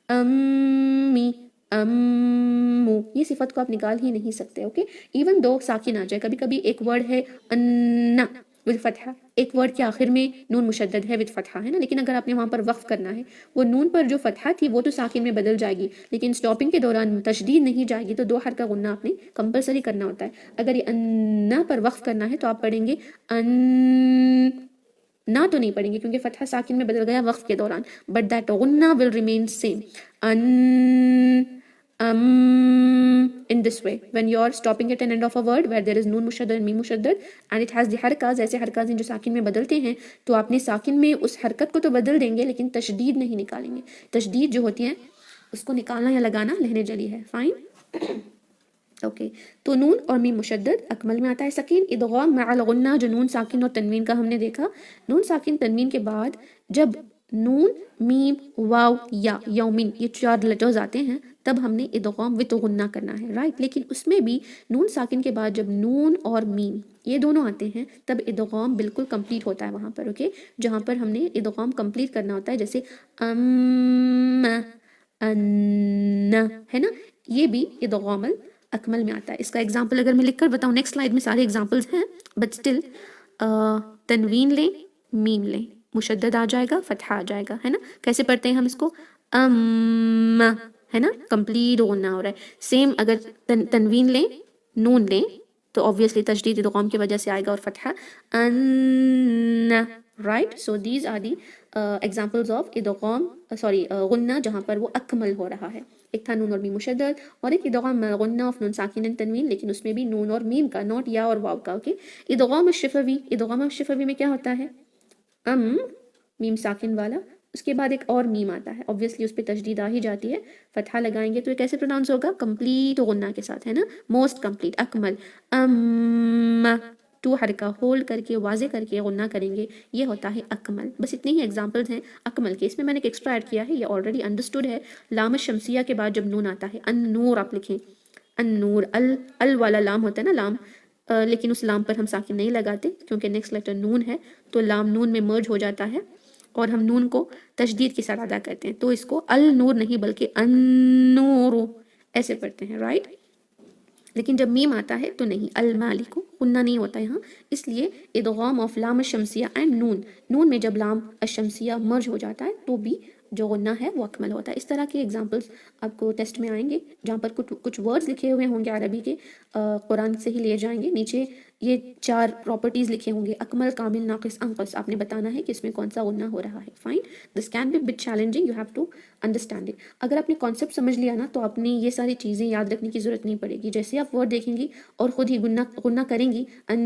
امی، امو. یہ صفت کو آپ نکال ہی نہیں سکتے. اوکے. ایون دو ساکن آ جائے، کبھی کبھی ایک ورڈ ہے ان ود فتحہ، ایک ورڈ کے آخر میں نون مشدد ہے ود فتحہ، ہے نا، لیکن اگر آپ نے وہاں پر وقف کرنا ہے، وہ نون پر جو فتحہ تھی وہ تو ساکن میں بدل جائے گی، لیکن اسٹاپنگ کے دوران تشدید نہیں جائے گی، تو 2 حرکہ غنہ آپ نے کمپلسری کرنا ہوتا ہے. اگر یہ ان پر وقف کرنا ہے تو آپ پڑھیں گے ان، نہ تو نہیں پڑھیں گے کیونکہ فتحہ ساکن میں بدل گیا وقف کے دوران، بٹ دیٹ غنہ ول ریمین سیم. ان، in this way when you are stopping at an end of a word where there is noon mushaddad and mim mushaddad and it has the حرکات، ایسے حرکات ہیں جو ساکن میں بدلتے ہیں، تو آپ نے ساکن میں اس حرکت کو تو بدل دیں گے لیکن تشدید نہیں نکالیں گے. تشدید جو ہوتی ہے اس کو نکالنا یا لگانا لہنے جلی ہے. فائن. اوکے. تو نون اور میم مشدد اکمل میں آتا ہے. سکین ادغام مع الغنہ، جو نون ساکن اور تنوین کا ہم نے دیکھا. نون ساکن تنوین کے بعد جب نون، میم، واو، یا، یومن، یہ 4 لیٹرز آتے ہیں تب ہم نے ادغام وت غنہ کرنا ہے. رائٹ. لیکن اس میں بھی نون ساکن کے بعد جب نون اور میم یہ دونوں آتے ہیں تب ادغام بالکل کمپلیٹ ہوتا ہے وہاں پر. اوکے. جہاں پر ہم نے ادغام کمپلیٹ کرنا ہوتا ہے، جیسے ام، ان، ہے نا، یہ بھی ادغام اکمل میں آتا ہے. اس کا ایگزامپل اگر میں لکھ کر بتاؤں، نیکسٹ سلائیڈ میں سارے ایگزامپلز ہیں بٹ اسٹل تنوین لیں، میم لیں، مشدد آ جائے گا، فتحہ آ جائے گا، ہے نا. کیسے پڑھتے ہیں ہم اس کو؟ ام، ہے نا، کمپلیٹ غنہ ہو رہا ہے. سیم اگر تنوین لیں، نون لیں تو obviously تشدید ادغام کی وجہ سے آئے گا، اور فتحہ ان. Right. So these are the examples of ادغام غنہ جہاں پر وہ اکمل ہو رہا ہے. ایک تھا نون اور میم مشدد، اور ایک ادغام غنہ آف نون ساکن تنوین، لیکن اس میں بھی نون اور میم کا، نوٹ یا اور واو کا. اوکے. ادغام الشفوی، ادغام الشفوی میں کیا ہوتا ہے؟ میم ساکن والا، اس کے بعد ایک اور میم آتا ہے، obviously اس پہ تشدید آ ہی جاتی ہے، فتحہ لگائیں گے تو یہ کیسے پروناؤنس ہوگا؟ کمپلیٹ غنہ کے ساتھ، ہے نا، موسٹ کمپلیٹ، اکمل. ٹو حرکہ ہولڈ کر کے واضح کر کے غنہ کریں گے، یہ ہوتا ہے اکمل. بس اتنی ہی ایگزامپلز ہیں اکمل کے. اس میں نے ایک ایکسٹرا ایڈ کیا ہے، یہ آلریڈی انڈرسٹوڈ ہے. لام الشمسیہ کے بعد جب نون آتا ہے، ان نور آپ لکھیں، ان نور، ال والا لام ہوتا ہے نا لام، لیکن اس لام پر ہم ساکن نہیں لگاتے کیونکہ نیکسٹ لیٹر نون ہے، تو لام نون میں مرج ہو جاتا ہے اور ہم نون کو تشدید کے ساتھ ادا کرتے ہیں، تو اس کو النور نہیں بلکہ النور ایسے پڑھتے ہیں، رائٹ. لیکن جب میم آتا ہے تو نہیں، المالک غنہ نہیں ہوتا یہاں، اس لیے ادغام آف لام الشمسیہ اینڈ نون، نون میں جب لام الشمسیہ مرج ہو جاتا ہے تو بھی جو غنہ ہے وہ اکمل ہوتا ہے. اس طرح کے ایگزامپلس آپ کو ٹیسٹ میں آئیں گے جہاں پر کچھ ورڈز لکھے ہوئے ہوں گے عربی کے، قرآن سے ہی لیے جائیں گے. نیچے یہ 4 پراپرٹیز لکھے ہوں گے، اکمل، کامل، ناقص، انقص. آپ نے بتانا ہے کہ اس میں کون سا غنہ ہو رہا ہے. Fine, this can be bit challenging, you have to understand it. اگر آپ نے کانسیپٹ سمجھ لیا نا تو آپ نے یہ ساری چیزیں یاد رکھنے کی ضرورت نہیں پڑے گی. جیسے آپ ورڈ دیکھیں گی اور خود ہی غنہ کریں گی، ان،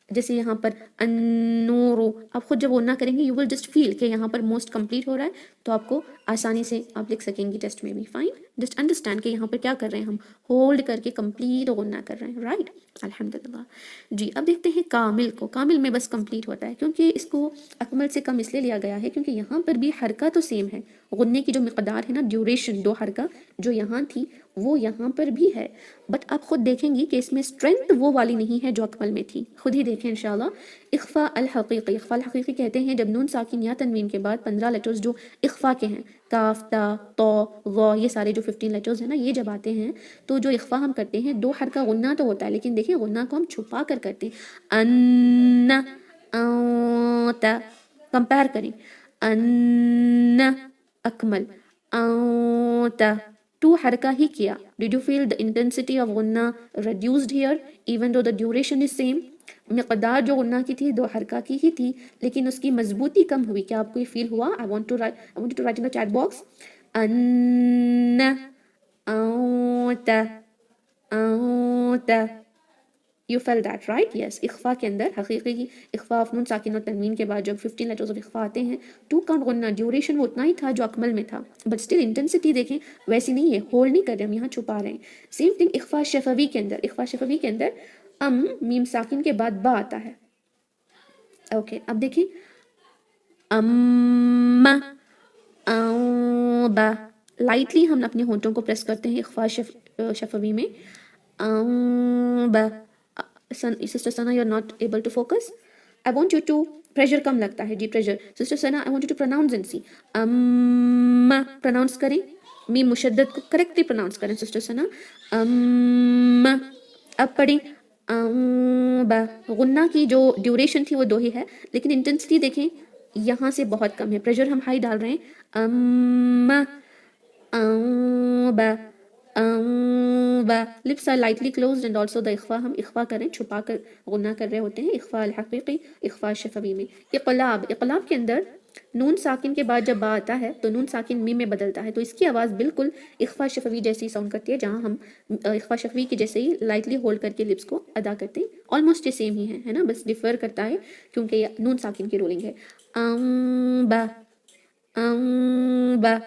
جیسے یہاں پر النور، آپ خود جب غنہ کریں گے یو ول جسٹ فیل کہ یہاں پر موسٹ کمپلیٹ ہو رہا ہے، تو آپ کو آسانی سے آپ لکھ سکیں گی ٹیسٹ میں بھی. فائن، جسٹ انڈرسٹینڈ کہ یہاں پر کیا کر رہے ہیں، ہم ہولڈ کر کے کمپلیٹ غنہ کر رہے ہیں، رائٹ. الحمدللہ. جی اب دیکھتے ہیں کامل کو. کامل میں بس کمپلیٹ ہوتا ہے، کیونکہ اس کو اکمل سے کم اس لیے لیا گیا ہے کیونکہ یہاں پر بھی حرکہ تو سیم ہے، غنے کی جو مقدار ہے نا، ڈیوریشن، 2 حرکہ جو یہاں تھی وہ یہاں پر بھی ہے، بٹ آپ خود دیکھیں گی کہ اس میں اسٹرینتھ وہ والی نہیں ہے جو اکمل میں تھی. خود ہی دیکھیں انشاءاللہ. اخفاء الحقیقی، اخفاء الحقیقی کہتے ہیں جب نون ساکن یا تنوین کے بعد 15 لیٹرز جو اخفاء کے ہیں، کاف، تا، تو، غ، یہ سارے جو 15 لیٹرز ہیں نا، یہ جب آتے ہیں تو جو اخفاء ہم کرتے ہیں 2 حرکہ غنہ تو ہوتا ہے، لیکن دیکھیں غنہ کو ہم چھپا کر کرتے ہیں. ان، تا، کمپیئر کریں، ان اکمل، تا 2 حرکہ ہی کیا. Did you feel the intensity of غنہ reduced here even though the duration is same؟ مقدار جو غنہ کی تھی 2 حرکہ کی ہی تھی، لیکن اس کی مضبوطی کم ہوئی. کیا آپ کو یہ فیل ہوا؟ I want you to write in the chat box. ان، تا. You felt that, right? Yes. اخفاء کے اندر حقیقی کی اخفاء آف نون ساکن اور تنوین کے بعد جب 15 لیٹرز آف اخفاء آتے ہیں، 2 کاؤنٹ غنہ، ڈیوریشن وہ اتنا ہی تھا جو اکمل میں تھا، بٹ اسٹل انٹینسٹی دیکھیں ویسی نہیں ہے، ہولڈ نہیں کر رہے ہم، یہاں چھپا رہے ہیں. سیم تھنگ اخفاء شفوی کے اندر. اخفاء شفوی کے اندر میم ساکن کے بعد با آتا ہے. اوکے اب دیکھیں، با، لائٹلی ہم اپنے ہونٹوں کو پریس کرتے ہیں اخفاء شفوی میں. با. Sister Sana you are not able to focus. I want you to, pressure کم لگتا ہے جی، pressure. Sister Sana I want you to pronounce and see. Pronounce کریں، میم مشدد کو کریکٹلی پروناؤنس کریں سسٹر سنا. اب پڑھیں، با. غنہ کی جو ڈیوریشن تھی وہ 2 ہی ہے، لیکن انٹینسٹی دیکھیں یہاں سے بہت کم ہے. پریشر ہم ہائی ڈال رہے ہیں، با. با. lips are lightly closed and also the اخفاء ہم اخفاء کریں، چھپا کر غنہ کر رہے ہوتے ہیں. اخفاء الحقیقی، اخفاء شفوی میں. اقلاب، اقلاب کے اندر نون ساکن کے بعد جب با آتا ہے تو نون ساکن میم میں بدلتا ہے، تو اس کی آواز بالکل اخفاء شفوی جیسی ساؤنڈ کرتی ہے، جہاں ہم اخفاء شفوی کی جیسے ہی لائٹلی ہولڈ کر کے لپس کو ادا کرتے ہیں. آلموسٹ یہ سیم ہی ہے نا، بس ڈیفر کرتا ہے کیونکہ یہ نون ساکن کی رولنگ ہے. با، با،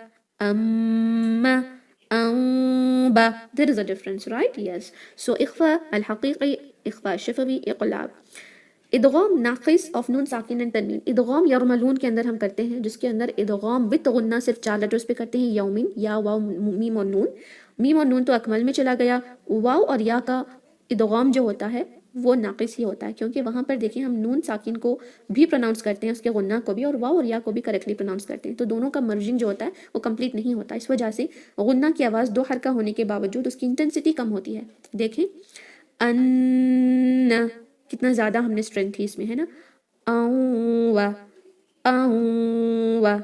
با. There is a difference, right? Yes. So اخفاء الحقیقی، اخفاء شفوی، اقلاب. ادغام ناقص آف نون ساکن اینڈ تنوین. ادغام یرملون کے اندر ہم کرتے ہیں، جس کے اندر ادغام وت غنہ صرف 4 لیٹرز پہ کرتے ہیں، یومن، یا، واو، میم اور نون. میم اور نون تو اکمل میں چلا گیا. واو اور یا کا ادغام جو ہوتا ہے وہ ناقص ہی ہوتا ہے، کیونکہ وہاں پر دیکھیں ہم نون ساکن کو بھی پروناؤنس کرتے ہیں، اس کے غنہ کو بھی، اور واو اور یا کو بھی کریکٹلی پروناؤنس کرتے ہیں، تو دونوں کا مرجنگ جو ہوتا ہے وہ کمپلیٹ نہیں ہوتا. اس وجہ سے غنہ کی آواز 2 حرکہ ہونے کے باوجود اس کی انٹینسٹی کم ہوتی ہے. دیکھیں، ان، کتنا زیادہ ہم نے اسٹرینتھ تھی اس میں، ہے نا. وا، وا.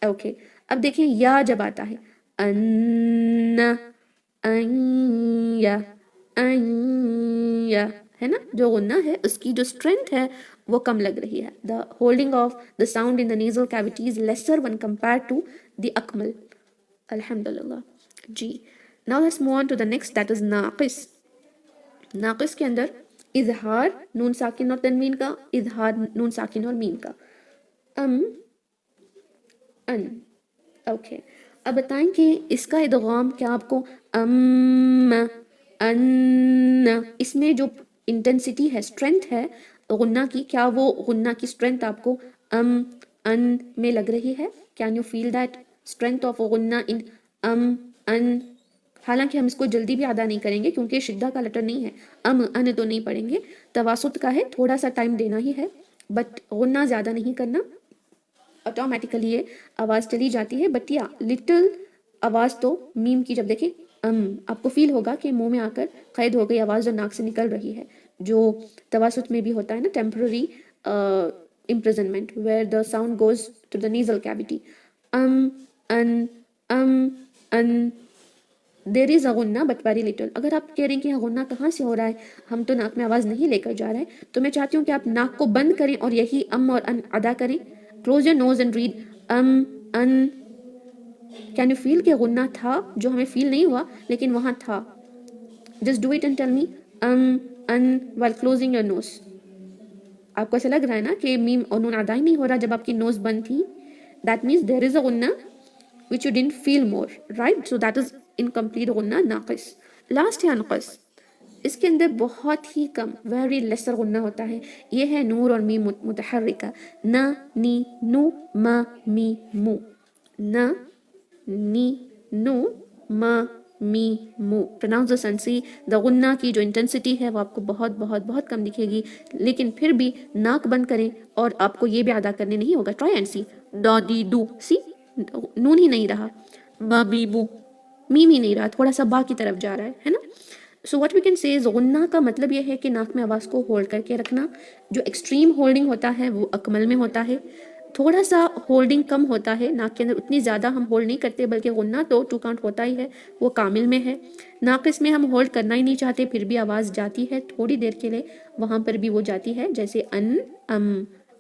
اوکے اب دیکھیں یا جب آتا ہے، ان، یا، یا، ہے نا، جو غنہ ہے اس کی جو اسٹرینتھ ہے وہ کم لگ رہی ہے. The holding of the sound in the nasal cavities lesser one compare to the اکمل. الحمدللہ. جی now let's move on to the next, that is ناقص. ناقص کے اندر اظہار نون ساکن اور تنوین کا، اظہار نون ساکن اور میم کا. ان. اوکے اب بتائیں کہ اس کا ادغام کیا آپ کو ان، اس میں جو انٹینسٹی ہے, اسٹرینتھ ہے غنہ کی, کیا وہ غنہ کی اسٹرینتھ آپ کو ان میں لگ رہی ہے؟ Can you feel that strength of غنہ ان ان؟ حالانکہ ہم اس کو جلدی بھی ادا نہیں کریں گے کیونکہ شدہ کا لیٹر نہیں ہے, ان تو نہیں پڑھیں گے, تواسط کا ہے, تھوڑا سا ٹائم دینا ہی ہے, بٹ غنہ زیادہ نہیں کرنا, آٹومیٹیکلی یہ آواز چلی جاتی ہے. بٹ یا لٹل آواز تو میم کی جب دیکھیں آپ کو فیل ہوگا کہ منہ میں آ کر قید ہو گئی آواز جو ناک سے نکل رہی ہے, جو تواسط میں بھی ہوتا ہے نا, temporary imprisonment where the sound goes to the nasal cavity. In there is a غنہ but very little. اگر آپ کہہ رہے ہیں کہ غنہ کہاں سے ہو رہا ہے, ہم تو ناک میں آواز نہیں لے کر جا رہے ہیں, تو میں چاہتی ہوں کہ آپ ناک کو بند کریں اور یہی اور ان ادا کریں. close your nose and read in. can you feel کہ غنہ تھا, جو ہمیں فیل نہیں ہوا لیکن وہاں تھا. just do it and tell me in while closing your nose. آپ کو ایسا لگ رہا ہے نا کہ میم اور نون ادا ہی نہیں ہو رہا جب آپ کی نوز بند تھی, that means there is a غنہ which you didn't feel more, right? so that is incomplete غنہ ناقص. last ہے انقص, اس کے اندر بہت ہی کم very lesser غنہ ہوتا ہے. یہ ہے نور اور میم متحرکہ, نا نی نو ما می مو, نا نی نو ما می مو. پروناؤنس دا سنسی, دا غنہ کی جو انٹینسٹی ہے وہ آپ کو بہت بہت بہت کم دکھے گی, لیکن پھر بھی ناک بند کریں اور آپ کو یہ بھی ادا کرنے نہیں ہوگا. ٹرائی اینڈ سی, ڈا دی ڈو, سی نون ہی نہیں رہا, با بی بو, میم ہی نہیں رہا, تھوڑا سا با کی طرف جا رہا ہے نا. So what we can say غنہ کا مطلب یہ ہے کہ ناک میں آواز کو ہولڈ کر کے رکھنا. جو ایکسٹریم ہولڈنگ ہوتا ہے وہ اکمل میں ہوتا ہے, تھوڑا سا ہولڈنگ کم ہوتا ہے ناک کے اندر, اتنی زیادہ ہم ہولڈ نہیں کرتے, بلکہ غنہ تو 2 کاؤنٹ ہوتا ہی ہے, وہ کامل میں ہے. ناقص میں ہم ہولڈ کرنا ہی نہیں چاہتے, پھر بھی آواز جاتی ہے تھوڑی دیر کے لیے, وہاں پر بھی وہ جاتی ہے, جیسے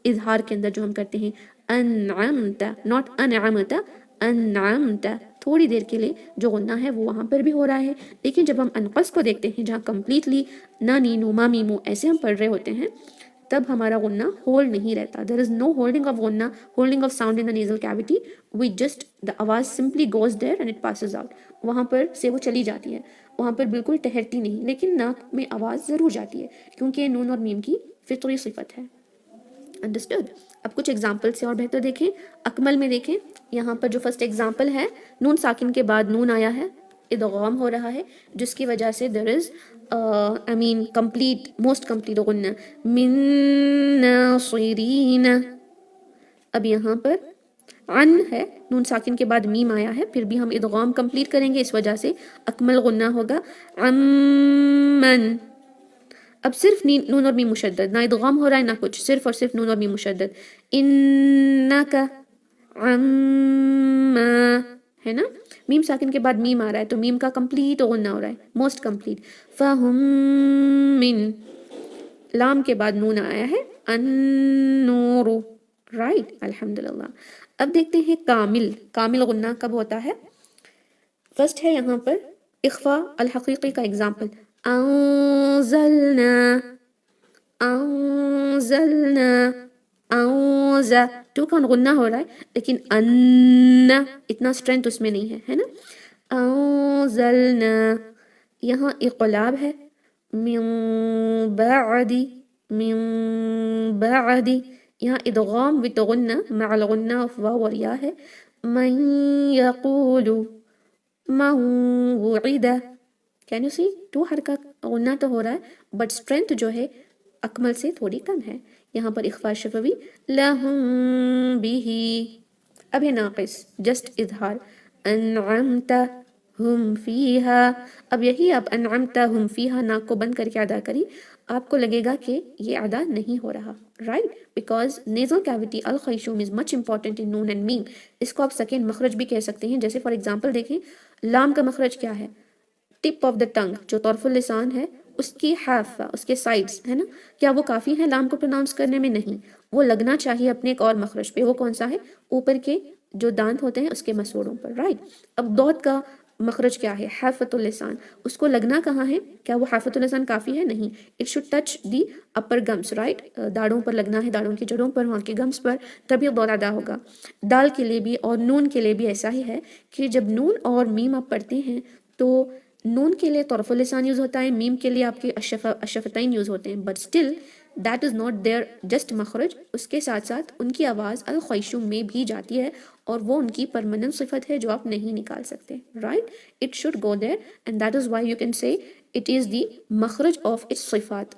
اظہار کے اندر جو ہم کرتے ہیں انعمت, ناٹ انعمت, انعمت, تھوڑی دیر کے لیے جو غنہ ہے وہ وہاں پر بھی ہو رہا ہے. لیکن جب ہم انقص کو دیکھتے ہیں جہاں کمپلیٹلی نا نی نو ما می مو ایسے ہم پڑھ رہے ہوتے ہیں, تب ہمارا غنہ ہولڈ نہیں رہتا. there is no holding of غنہ, holding of sound in the nasal cavity. we just the آواز simply goes there and it passes out. وہاں پر سے وہ چلی جاتی ہے, وہاں پر بالکل ٹھہرتی نہیں, لیکن ناک میں آواز ضرور جاتی ہے کیونکہ نون اور میم کی فطری صفت ہے. انڈرسٹوڈ. اب کچھ ایگزامپل سے اور بہتر دیکھیں. اکمل میں دیکھیں, یہاں پر جو فرسٹ ایگزامپل ہے, نون ساکن کے بعد نون آیا ہے, ادغام ہو رہا ہے, جس کی وجہ سے there is complete, most complete غنہ, من ناصرین. اب یہاں پر عن ہے, نون ساکن کے بعد میم آیا ہے, پھر بھی ہم ادغام کمپلیٹ کریں گے, اس وجہ سے اکمل غنہ ہوگا عمن. اب صرف نون اور میم مشدد, نہ ادغام ہو رہا ہے نہ کچھ, صرف اور صرف نون اور میم مشدد. انکا عما ہے نا, میم ساکن کے بعد میم آ رہا ہے تو میم کا کمپلیٹ غنہ ہو رہا ہے, موسٹ کمپلیٹ. فہم من, لام کے بعد نون آیا ہے, النور, رائٹ, الحمدللہ. اب دیکھتے ہیں کامل. کامل غنہ کب ہوتا ہے؟ فرسٹ ہے یہاں پر اخفاء الحقیقی کا ایگزامپل, انزلنا, انزلنا, انز, 2 کا غنہ ہو رہا ہے, لیکن ان اتنا اسٹرینتھ اس میں نہیں ہے, ہے نا. انزلنا, یہاں اقلاب ہے, من بعد, من بعد, یہاں ادغام وت غنہ مع الغنہ of واو اور یا ہے. من یقول, من وعد, کین یو سی, 2 حرکات غنہ تو ہو رہا ہے بٹ اسٹرینتھ جو ہے اکمل سے تھوڑی کم ہے. یہاں پر اخفاء شفوی, لہم بھی. اب ہے ناقص, جسٹ اظہار, انعمت ہم فیہا. اب یہی آپ انعمت ہم فیہا ناک کو بند کر کے ادا کری, آپ کو لگے گا کہ یہ ادا نہیں ہو رہا, رائٹ, بیکاز نیزل کیویٹی الخیشوم از مچ امپورٹنٹ ان نون اینڈ میم. اس کو آپ سیکنڈ مخرج بھی کہہ سکتے ہیں. جیسے فار ایگزامپل دیکھیں, لام کا مخرج کیا ہے؟ ٹپ آف دا ٹنگ, جو طرف اللسان ہے اس کی حافہ, اس کے سائڈز ہے نا, کیا وہ کافی ہیں لام کو پروناؤنس کرنے میں؟ نہیں, وہ لگنا چاہیے اپنے ایک اور مخرج پہ. وہ کون سا ہے؟ اوپر کے جو دانت ہوتے ہیں اس کے مسوڑوں پر, رائٹ. اب دوت کا مخرج کیا ہے؟ حافۃ اللسان, اس کو لگنا کہاں ہے؟ کیا وہ حافۃ اللسان کافی ہے؟ نہیں, it should touch the upper gums, right, داڑھوں پر لگنا ہے, داڑھوں کی جڑوں پر, وہاں کے گمس پر, تبھی دور ادا ہوگا. دال کے لیے بھی اور نون کے لیے بھی ایسا ہی ہے کہ جب نون اور میم آپ پڑھتے ہیں تو نون کے لیے طرف اللسان یوز ہوتا ہے, میم کے لیے آپ کے الشفتین یوز ہوتے ہیں, but still that is not there just مخرج, اس کے ساتھ ساتھ ان کی آواز الخیشوم میں بھی جاتی ہے, اور وہ ان کی پرماننٹ صفت ہے جو آپ نہیں نکال سکتے, right. It should go there and that is why you can say it is the مخرج آف اٹس صفات.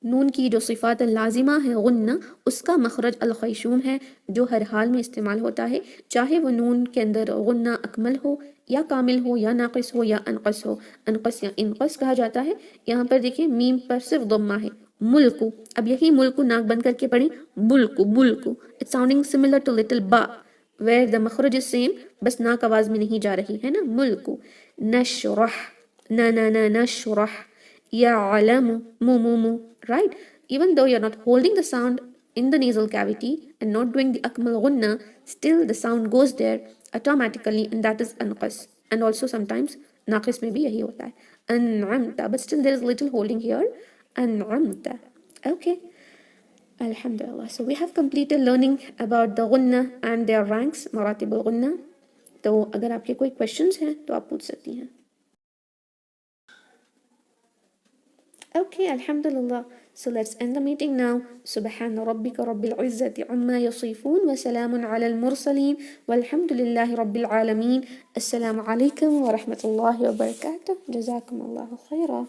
نون کی جو صفات لازمہ ہے غنہ, اس کا مخرج الخیشوم ہے جو ہر حال میں استعمال ہوتا ہے, چاہے وہ نون کے اندر غنہ اکمل ہو یا کامل ہو یا ناقص ہو یا انقص ہو. انقص یا انقص کہا جاتا ہے. یہاں پر دیکھیں میم پر صرف ضمہ ہے, ملکو. اب یہی ملکو ناک بند کر کے پڑھیں, بلکو بلکو. It's sounding similar to little با ویئر دا مخرج از سیم, بس ناک آواز میں نہیں جا رہی ہے نا, ملکو. نشرح, نا نشرح. يعلم, مو, right? Even though you're not holding the sound in the nasal cavity and not doing the akmal gunna, still the sound goes there automatically, and that is anqas. And also sometimes naqis mein bhi yahi hota hai, an'amta, but still there is little holding here, an'amta. Okay, alhamdulillah. So we have completed learning about the gunna and their ranks, maratib al-gunna. تو اگر آپ کے کوئی questions ہیں تو آپ پوچھ سکتی ہیں. Okay, alhamdulillah. So let's end the meeting now. Subhana rabbika rabbil izzati amma yasifun wa salamun ala al-mursaleen walhamdulillahi rabbil alameen. Assalamu alaikum wa rahmatullahi wa barakatuh. Jazakum Allahu khaira.